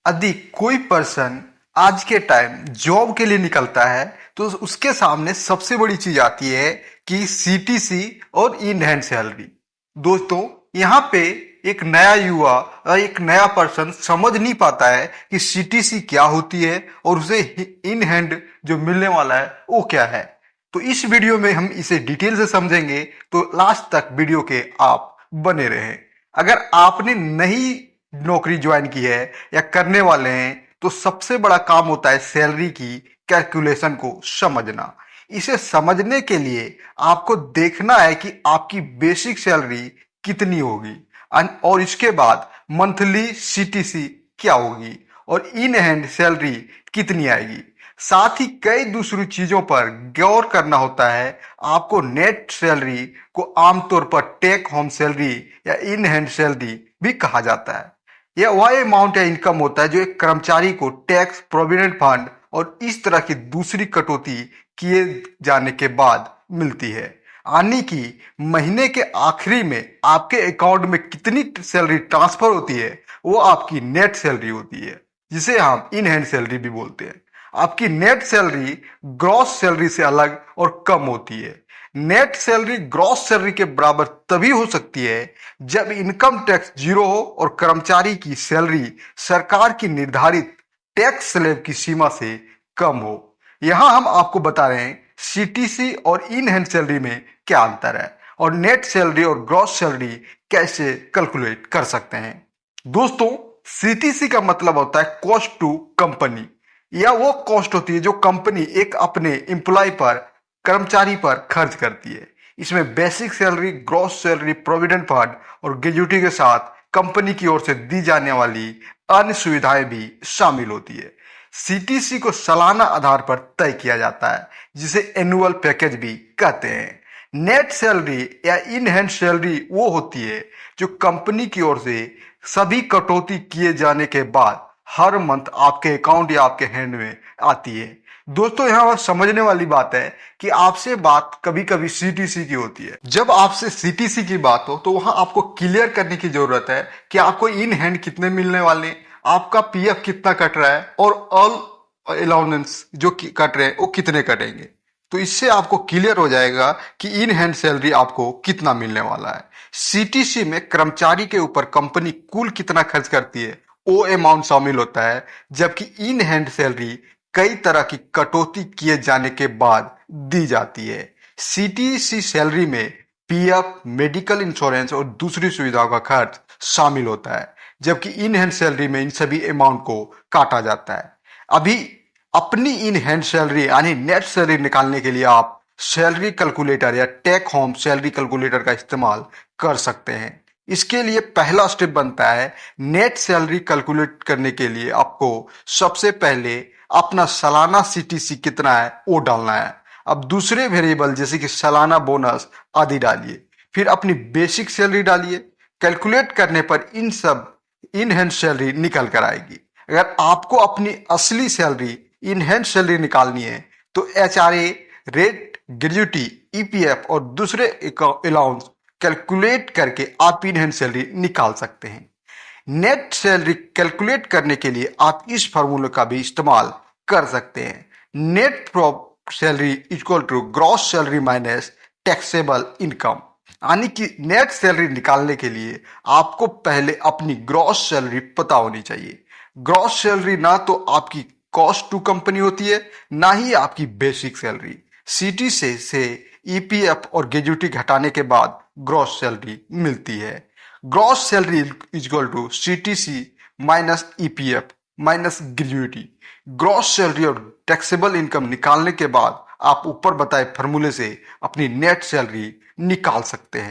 यदि कोई पर्सन आज के टाइम जॉब के लिए निकलता है तो उसके सामने सबसे बड़ी चीज आती है कि सीटीसी और इन हैंड सैलरी। दोस्तों, यहाँ पे एक नया युवा और एक नया पर्सन समझ नहीं पाता है कि सीटीसी क्या होती है और उसे इन हैंड जो मिलने वाला है वो क्या है। तो इस वीडियो में हम इसे डिटेल से समझेंगे, तो लास्ट तक वीडियो के आप बने रहें। अगर आपने नई नौकरी ज्वाइन की है या करने वाले हैं तो सबसे बड़ा काम होता है सैलरी की कैलकुलेशन को समझना। इसे समझने के लिए आपको देखना है कि आपकी बेसिक सैलरी कितनी होगी और इसके बाद मंथली सीटीसी क्या होगी और इन हैंड सैलरी कितनी आएगी। साथ ही कई दूसरी चीजों पर गौर करना होता है। आपको नेट सैलरी को आमतौर पर टेक होम सैलरी या इन हैंड सैलरी भी कहा जाता है। यह वह अमाउंट या इनकम होता है जो एक कर्मचारी को टैक्स, प्रोविडेंट फंड और इस तरह की दूसरी कटौती किए जाने के बाद मिलती है। यानी कि महीने के आखिरी में आपके अकाउंट में कितनी सैलरी ट्रांसफर होती है वो आपकी नेट सैलरी होती है, जिसे हम इन हैंड सैलरी भी बोलते हैं। आपकी नेट सैलरी ग्रॉस सैलरी से अलग और कम होती है। नेट सैलरी ग्रॉस सैलरी के बराबर तभी हो सकती है जब इनकम टैक्स जीरो हो और कर्मचारी की सैलरी सरकार की निर्धारित टैक्स स्लैब की सीमा से कम हो। यहां हम आपको बता रहे हैं सीटीसी और इन हैंड सैलरी में क्या अंतर है और नेट सैलरी और ग्रॉस सैलरी कैसे कैलकुलेट कर सकते हैं। दोस्तों, सीटीसी का मतलब होता है कॉस्ट टू कंपनी, या वो कॉस्ट होती है जो कंपनी एक अपने एम्प्लॉय पर, कर्मचारी पर खर्च करती है। इसमें basic salary, gross salary, provident fund और ग्रेजुटी के साथ कंपनी की ओर से दी जाने वाली अन्य सुविधाएं भी शामिल होती है। सीटीसी को सालाना आधार पर तय किया जाता है, जिसे एनुअल पैकेज भी कहते हैं। नेट सैलरी या इन हैंड सैलरी वो होती है जो कंपनी की ओर से सभी कटौती किए जाने के बाद हर मंथ आपके अकाउंट या आपके हैंड में आती है। दोस्तों, यहाँ समझने वाली बात है कि आपसे बात कभी कभी सीटीसी की होती है। जब आपसे सीटीसी की बात हो तो वहां आपको क्लियर करने की जरूरत है कि आपको इन हैंड कितने मिलने वाले हैं, आपका पीएफ कितना कट रहा है और ऑल अलाउंस जो कट रहे हैं वो कितने कटेंगे। तो इससे आपको क्लियर हो जाएगा कि इन हैंड सैलरी आपको कितना मिलने वाला है। सीटीसी में कर्मचारी के ऊपर कंपनी कुल कितना खर्च करती है वो अमाउंट शामिल होता है, जबकि इन हैंड सैलरी कई तरह की कटौती किए जाने के बाद दी जाती है। सीटीसी सैलरी में पीएफ, मेडिकल इंश्योरेंस और दूसरी सुविधाओं का खर्च शामिल होता है, जबकि इन हैंड सैलरी में इन सभी अमाउंट को काटा जाता है। अभी अपनी इन हैंड सैलरी यानी नेट सैलरी निकालने के लिए आप सैलरी कैलकुलेटर या टेक होम सैलरी कैलकुलेटर का इस्तेमाल कर सकते हैं। इसके लिए पहला स्टेप बनता है, नेट सैलरी कैलकुलेट करने के लिए आपको सबसे पहले अपना सालाना सीटीसी कितना है वो डालना है। अब दूसरे वेरिएबल जैसे कि सालाना बोनस आदि डालिए, फिर अपनी बेसिक सैलरी डालिए। कैलकुलेट करने पर इन हैंड सैलरी निकल कर आएगी। अगर आपको अपनी असली सैलरी, इन हैंड सैलरी निकालनी है तो एचआरए रेट, ग्रेजुटी, ईपीएफ और दूसरे अलाउंस कैलकुलेट करके आप इन हैंड सैलरी निकाल सकते हैं। नेट सैलरी कैलकुलेट करने के लिए आप इस फार्मूले का भी इस्तेमाल कर सकते हैं। Net salary equal to gross salary minus taxable income. यानी कि नेट सैलरी निकालने के लिए आपको पहले अपनी ग्रॉस सैलरी पता होनी चाहिए। ग्रॉस सैलरी ना तो आपकी कॉस्ट टू कंपनी होती है, ना ही आपकी बेसिक सैलरी। सीटी से ईपीएफ और ग्रेजुटी घटाने के बाद ग्रॉस सैलरी मिलती है। Gross salary equal to CTC minus EPF minus gratuity. Gross salary और टैक्सेबल इनकम निकालने के बाद आप ऊपर बताए फॉर्मूले से अपनी नेट सैलरी निकाल सकते हैं।